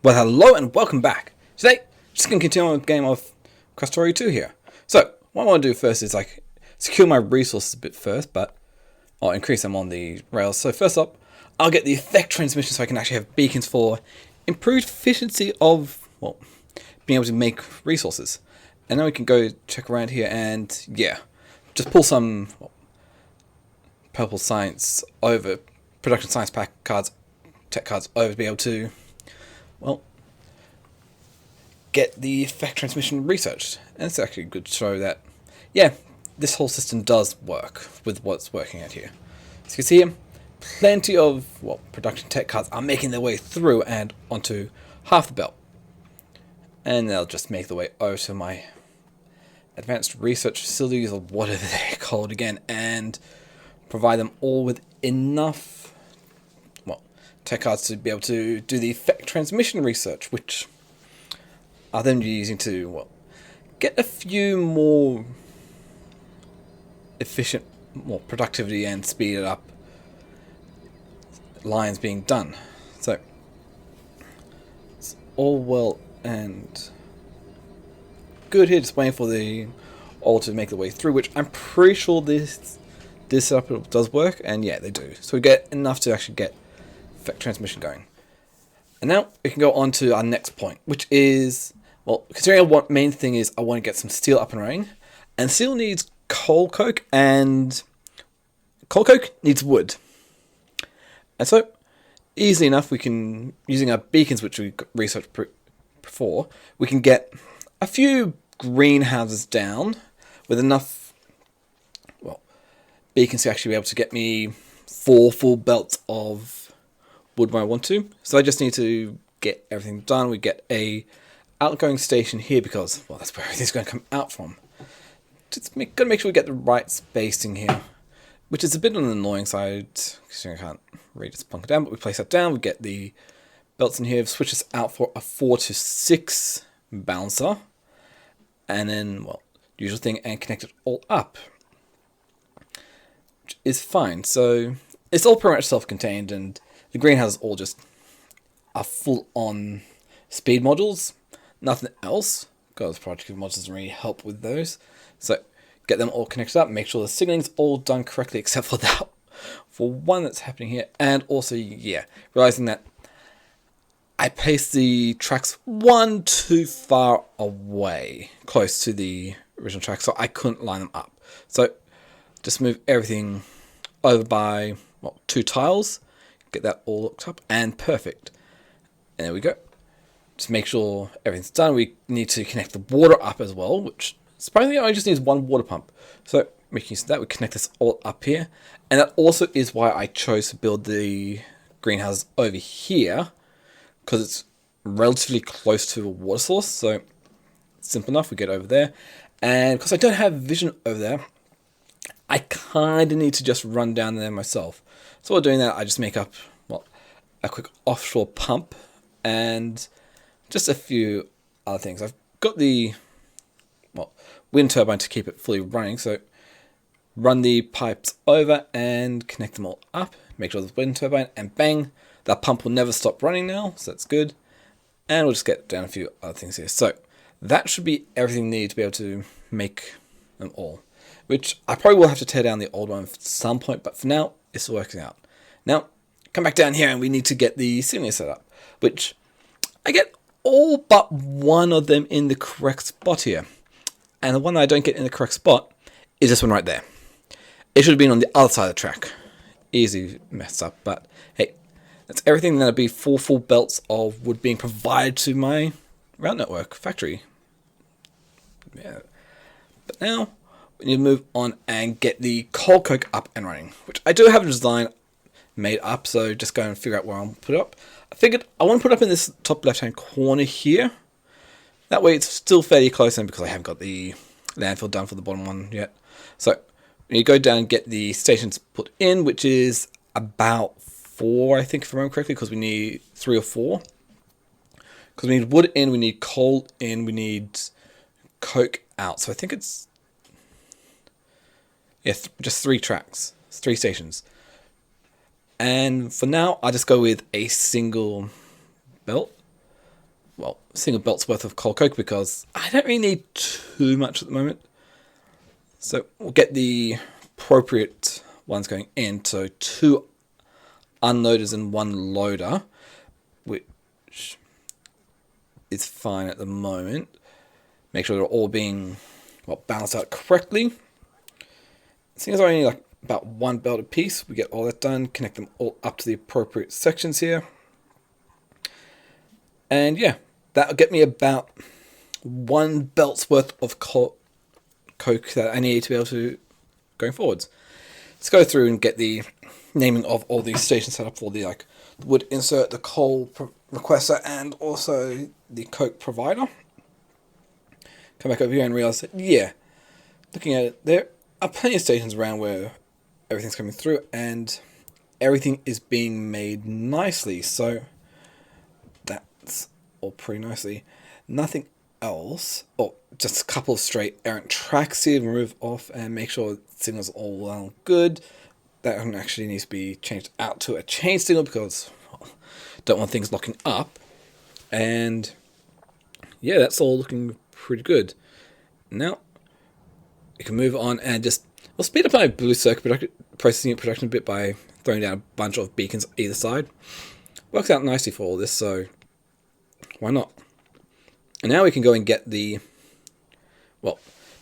Well, hello and welcome back. Today, just going to continue on with the game of Krastorio 2 here. So, what I want to do first is secure my resources a bit first, but I'll increase them on the rails. So first up, I'll get the effect transmission so I can actually have beacons for improved efficiency of, being able to make resources. And then we can go check around here and, just pull some purple science over, production science pack cards, tech cards over to be able to get the effect transmission researched. And it's actually good to show that, this whole system does work with what's working out here. So you can see here, plenty of production tech cards are making their way through and onto half the belt. And they'll just make their way over to my advanced research facilities, or whatever they're called again, and provide them all with enough tech cards to be able to do the effect transmission research, which are then using to get a few more efficient, more productivity and speed it up lines being done. So it's all well and good here, just waiting for the all to make the way through, which I'm pretty sure this setup does work, and yeah, they do. So we get enough to actually get effect transmission going. And now we can go on to our next point, which is, considering what main thing is, I want to get some steel up and running, and steel needs coal coke, and coal coke needs wood. And so, easily enough, we can, using our beacons, which we researched before, we can get a few greenhouses down with enough, beacons to actually be able to get me 4 full belts of wood when I want to. So I just need to get everything done. We get a outgoing station here because, that's where everything's going to come out from. Just gotta make sure we get the right spacing here, which is a bit on the annoying side because I can't really just plunk it down. But we place that down. We get the belts in here. Switch this out for a 4 to 6 balancer, and then usual thing, and connect it all up, which is fine. So it's all pretty much self-contained, and the greenhouses all just are full-on speed modules. Nothing else, because project mods doesn't really help with those. So get them all connected up, make sure the signaling's all done correctly, except for that for one that's happening here. And also, realizing that I placed the tracks one too far away, close to the original track, so I couldn't line them up. So just move everything over by 2 tiles, get that all looked up, and perfect. And there we go. Just make sure everything's done. We need to connect the water up as well, which surprisingly only just needs 1 water pump. So making use of that, we connect this all up here. And that also is why I chose to build the greenhouse over here, because it's relatively close to a water source. So simple enough, we get over there. And because I don't have vision over there, I kind of need to just run down there myself. So while doing that, I just make up a quick offshore pump and just a few other things. I've got the wind turbine to keep it fully running, so run the pipes over and connect them all up. Make sure there's a wind turbine, and bang, that pump will never stop running now, so that's good. And we'll just get down a few other things here. So that should be everything needed to be able to make them all, which I probably will have to tear down the old one at some point, but for now, it's working out. Now, come back down here and we need to get the simulator set up, which I get all but one of them in the correct spot here. And the one that I don't get in the correct spot is this one right there. It should have been on the other side of the track. Easy messed up, but hey, that's everything. That'll be 4 full belts of wood being provided to my route network factory. Yeah. But now we need to move on and get the coal coke up and running, which I do have a design made up, so just go and figure out where I'll put it up. I figured I want to put it up in this top left hand corner here. That way it's still fairly close in, because I haven't got the landfill done for the bottom one yet. So you go down and get the stations put in, which is about 4, I think, if I remember correctly, because we need 3 or 4. Because we need wood in, we need coal in, we need coke out. So I think it's just 3 tracks, 3 stations. And for now, I'll just go with a single belt. single belt's worth of coal coke because I don't really need too much at the moment. So we'll get the appropriate ones going in. So 2 unloaders and 1 loader, which is fine at the moment. Make sure they're all being balanced out correctly. Seeing as I only like about 1 belt a piece, we get all that done. Connect them all up to the appropriate sections here. And yeah, that'll get me about 1 belt's worth of coke that I need to be able to going forwards. Let's go through and get the naming of all these stations set up for the wood insert, the coal requester, and also the coke provider. Come back over here and realize that, yeah, looking at it, there are plenty of stations around where everything's coming through and everything is being made nicely. So that's all pretty nicely. Nothing else. Oh, just a couple of straight errant tracks here to remove off and make sure the signal's all good. That one actually needs to be changed out to a chain signal because don't want things locking up. And yeah, that's all looking pretty good. Now we can move on and we'll speed up my blue circuit processing production a bit by throwing down a bunch of beacons either side. Works out nicely for all this, so why not? And now we can go and get the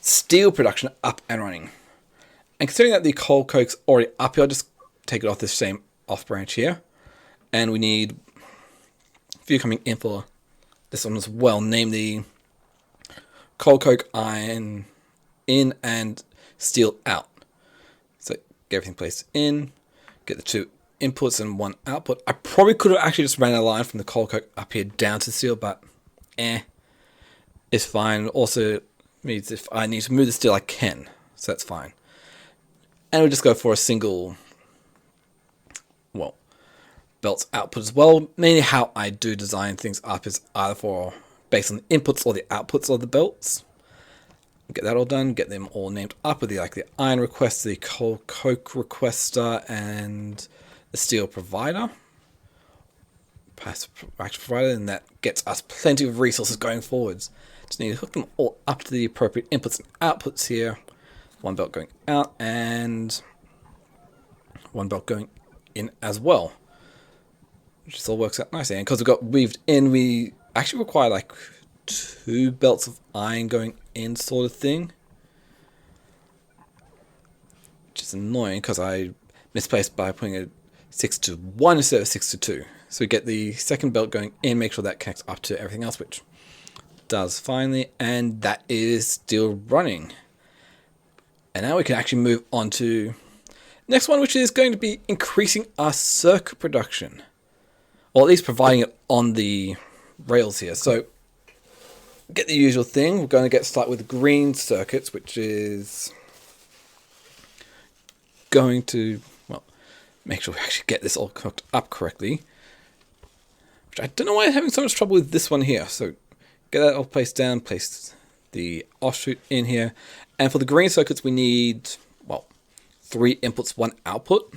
steel production up and running. And considering that the coal coke's already up here, I'll just take it off this same off branch here. And we need a few coming in for this one as well, namely coal coke, iron in, and steel out. So get everything placed in, get the 2 inputs and 1 output. I probably could have actually just ran a line from the coal coke up here down to steel, but it's fine. Also means if I need to move the steel, I can, so that's fine. And we'll just go for a single belts output as well. Mainly how I do design things up is either based on the inputs or the outputs of the belts. Get that all done, get them all named up with the iron request, the coal coke requester, and the steel provider. Passive provider, and that gets us plenty of resources going forwards. Just need to hook them all up to the appropriate inputs and outputs here. 1 belt going out and 1 belt going in as well. Which just all works out nicely. And because we've got weaved in, we actually require 2 belts of iron going in, sort of thing. Which is annoying because I misplaced by putting a 6 to 1 instead of 6 to 2. So we get the second belt going in, make sure that connects up to everything else, which does finally, and that is still running. And now we can actually move on to next one, which is going to be increasing our circuit production. Or at least providing it on the rails here. So get the usual thing. We're going to get started with green circuits, which is going to make sure we actually get this all cooked up correctly. Which I don't know why I'm having so much trouble with this one here. So get that all placed down, place the offshoot in here. And for the green circuits, we need, 3 inputs, 1 output.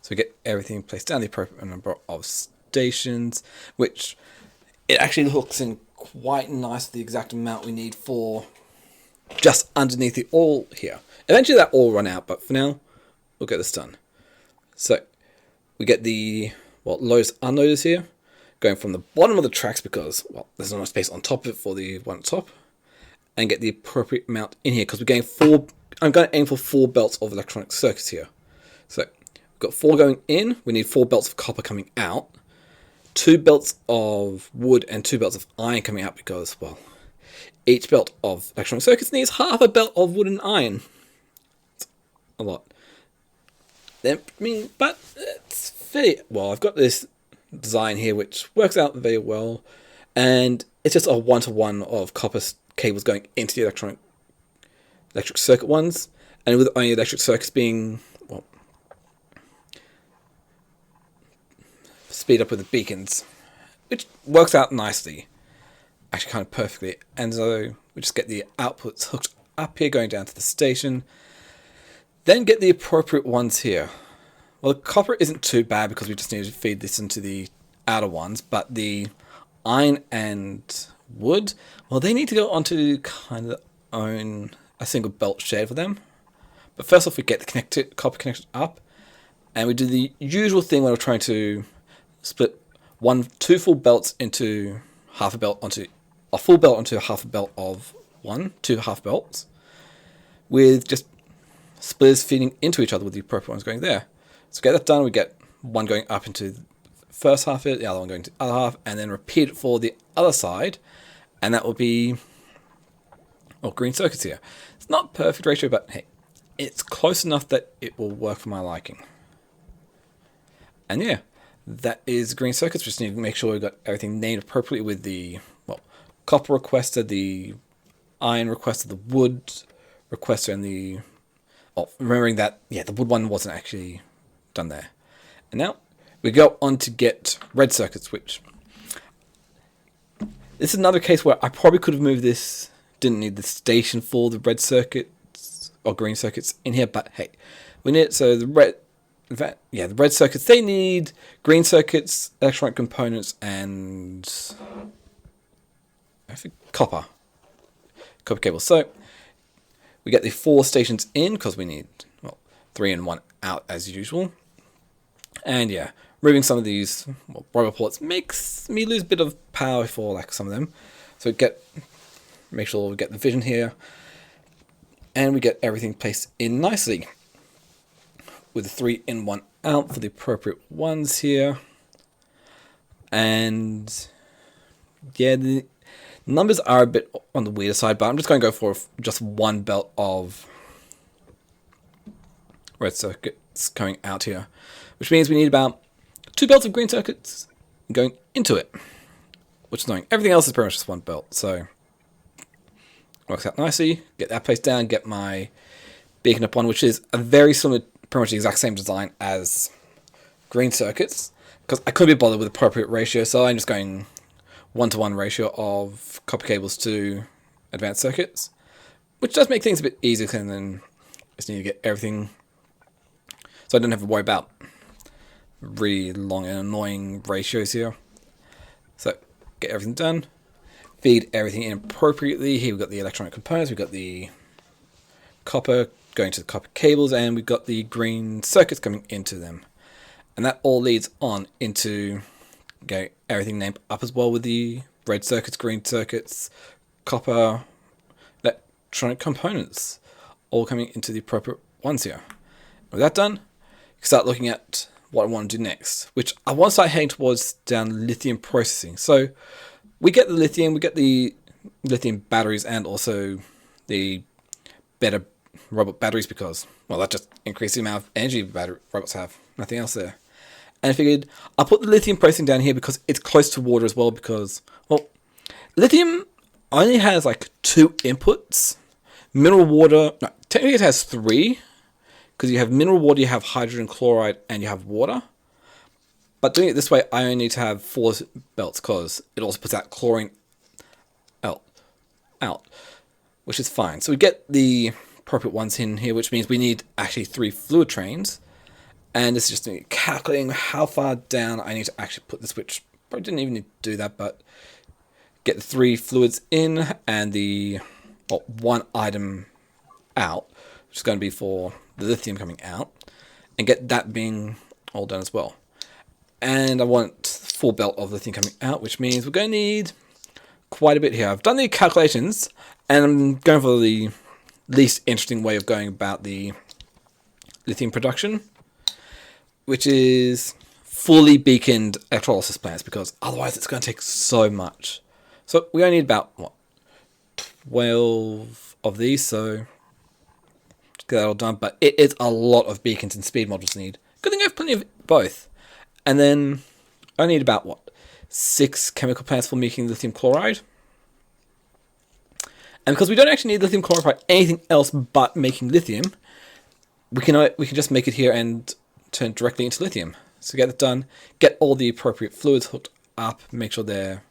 So we get everything placed down, the appropriate number of stations, which it actually hooks in quite nice, the exact amount we need for just underneath the all here. Eventually that all run out, but for now, we'll get this done. So we get the loaders, unloaders here, going from the bottom of the tracks because, there's not enough space on top of it for the one at top, and get the appropriate amount in here because we're getting I'm going to aim for 4 belts of electronic circuits here. So we've got 4 going in, we need 4 belts of copper coming out, 2 belts of wood and 2 belts of iron coming out because, each belt of electronic circuits needs half a belt of wood and iron. It's a lot. But it's fairly well. I've got this design here which works out very well, and it's just a 1-to-1 of copper cables going into the electric circuit ones, and with only electric circuits being speed up with the beacons, which works out nicely, actually kind of perfectly. And so we just get the outputs hooked up here going down to the station, then get the appropriate ones here. Well, the copper isn't too bad because we just need to feed this into the outer ones, but the iron and wood, well, they need to go onto kind of own a single belt shared for them. But first off, we get the copper connected up, and we do the usual thing when we're trying to split two full belts into half a belt onto a full belt onto half a belt of two half belts, with just splitters feeding into each other with the appropriate ones going there. So get that done, we get one going up into the first half of it, the other one going to the other half, and then repeat it for the other side, and that will be green circuits here. It's not perfect ratio, but hey, it's close enough that it will work for my liking. And yeah, that is green circuits. We just need to make sure we've got everything named appropriately with the copper requester, the iron requester, the wood requester, and the remembering that the wood one wasn't actually done there. And now we go on to get red circuits, which this is another case where I probably could have moved this. Didn't need the station for the red circuits or green circuits in here, but hey, we need it. So the red circuits, they need green circuits, electronic components, and I think copper cables. So we get the 4 stations in because we need 3 and 1 out as usual. And yeah, moving some of these rubber ports makes me lose a bit of power for some of them. So make sure we get the vision here, and we get everything placed in nicely with the 3 in 1 out for the appropriate ones here. And yeah, the numbers are a bit on the weirder side, but I'm just going to go for just one belt of red circuits coming out here, which means we need about 2 belts of green circuits going into it, which is annoying. Everything else is pretty much just one belt, so works out nicely. Get that placed down, get my beacon up one, which is a very similar, pretty much the exact same design as green circuits, because I couldn't be bothered with appropriate ratio, so I'm just going 1-to-1 ratio of copper cables to advanced circuits, which does make things a bit easier, and then just need to get everything so I don't have to worry about really long and annoying ratios here. So get everything done, feed everything in appropriately. Here we've got the electronic components, we've got the copper going to the copper cables, and we've got the green circuits coming into them. And that all leads on into everything named up as well with the red circuits, green circuits, copper, electronic components, all coming into the appropriate ones here. With that done, you can start looking at what I want to do next, which I want to start heading towards down lithium processing. So we get the lithium batteries, and also the better robot batteries, because that just increases the amount of energy robots have. Nothing else there. And I figured I'll put the lithium processing down here because it's close to water as well, because lithium only has 2 inputs. Mineral water, no, technically it has 3, because you have mineral water, you have hydrogen chloride, and you have water. But doing it this way, I only need to have 4 belts, because it also puts out chlorine out, which is fine. So we get the appropriate ones in here, which means we need actually 3 fluid trains. And this is just me calculating how far down I need to actually put this, which probably didn't even need to do that, but get the 3 fluids in and the 1 item out, which is going to be for the lithium coming out, and get that being all done as well. And I want 4 belt of lithium coming out, which means we're going to need quite a bit here. I've done the calculations, and I'm going for the least interesting way of going about the lithium production, which is fully beaconed electrolysis plants, because otherwise it's going to take so much. So we only need about 12 of these, so get that all done. But it is a lot of beacons and speed modules need. Good thing I have plenty of both. And then I need about 6 chemical plants for making lithium chloride. And because we don't actually need lithium chloride for anything else but making lithium, we can just make it here and turn directly into lithium. So get that done, get all the appropriate fluids hooked up, make sure they're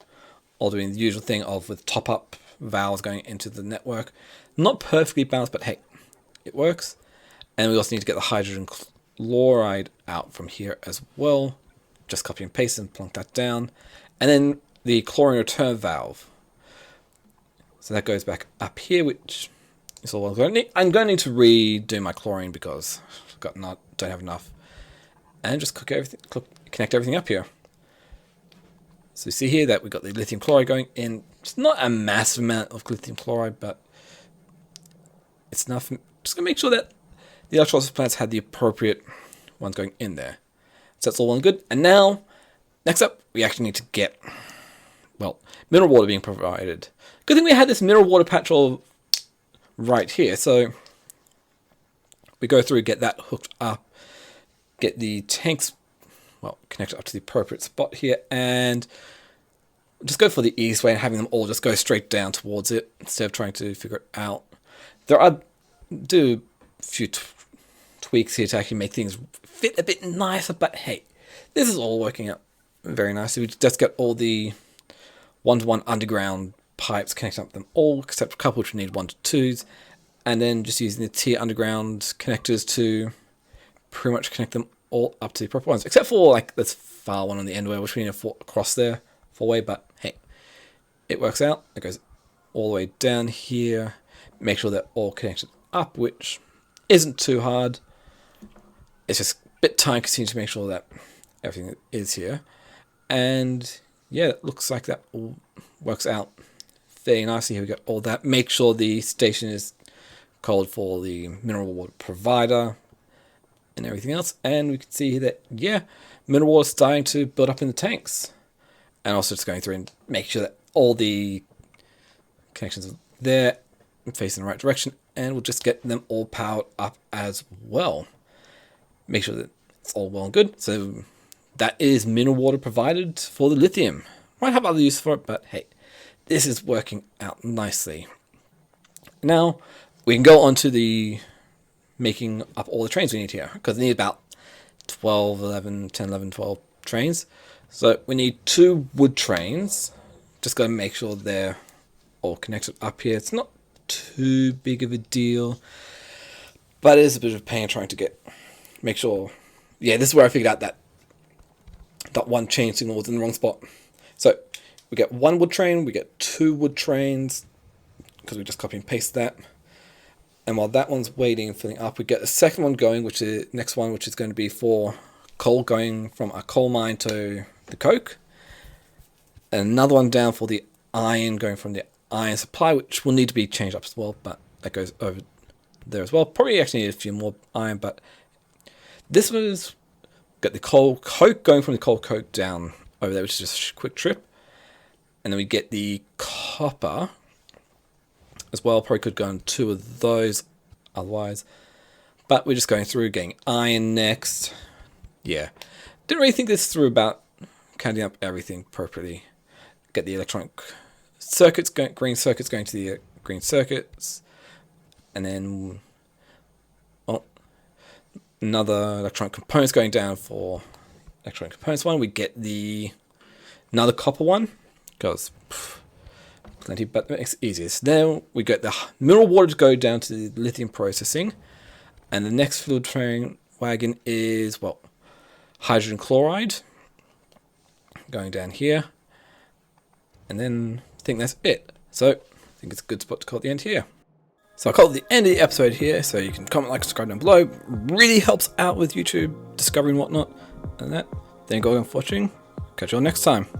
all doing the usual thing of with top-up valves going into the network. Not perfectly balanced, but hey, it works. And we also need to get the hydrogen chloride out from here as well. Just copy and paste and plunk that down. And then the chlorine return valve. So that goes back up here, which is all I'm going to need. I'm going to need to redo my chlorine because I've don't have enough. And just connect everything up here. So you see here that we've got the lithium chloride going in. It's not a massive amount of lithium chloride, but it's enough. Just going to make sure that the electrolysis plants had the appropriate ones going in there. So that's all well and good. And now, next up, we actually need to get, well, mineral water being provided. Good thing we had this mineral water patch all right here. So we go through, get that hooked up, get the tanks, well, connected up to the appropriate spot here, and just go for the easiest way and having them all just go straight down towards it instead of trying to figure it out. There are do a few tweaks here to actually make things fit a bit nicer, but hey, this is all working out very nicely. We just get all the 1-to-1 underground pipes connected up them all, except a couple which we need 1-to-2s, and then just using the tier underground connectors to pretty much connect them all up to the proper ones, except for like this far one on the end where which we need to cross there 4-way, but hey, it works out. It goes all the way down here. Make sure they're all connected up, which isn't too hard. It's just a bit time consuming to make sure that everything is here. And yeah, it looks like that all works out very nicely. Here we got all that. Make sure the station is called for the mineral water provider and everything else. And we can see that, yeah, mineral water is starting to build up in the tanks. And also just going through and make sure that all the connections are there, facing the right direction, and we'll just get them all powered up as well. Make sure that it's all well and good. So that is mineral water provided for the lithium. Might have other use for it, but hey, this is working out nicely. Now we can go on to the making up all the trains we need here, because we need about 12, 11, 10, 11, 12 trains. So we need 2 wood trains. Just got to make sure they're all connected up here. It's not too big of a deal, but it is a bit of a pain trying to make sure. Yeah, this is where I figured out that one chain signal was in the wrong spot. So we get 1 wood train, we get 2 wood trains, because we just copy and paste that. And while that one's waiting and filling up, we get the second one going, which is next one, which is going to be for coal going from a coal mine to the coke. And another one down for the iron going from the iron supply, which will need to be changed up as well, but that goes over there as well. Probably actually need a few more iron, but this was got the coal coke going from the coal coke down over there, which is just a quick trip. And then we get the copper as well. Probably could go on 2 of those otherwise, but we're just going through getting iron next. Yeah, didn't really think this through about counting up everything appropriately. Get the electronic circuits going, green circuits going to the green circuits, and then another electronic components going down for electronic components one. We get another copper one, because plenty, but it makes it easier. So then we get the mineral water to go down to the lithium processing, and the next fuel train wagon is, well, hydrogen chloride going down here, and then I think that's it. So I think it's a good spot to call it the end here. So I'll call it the end of the episode here, so you can comment, like, subscribe down below. Really helps out with YouTube discovery and whatnot. And that. Thank you all for watching. Catch you all next time.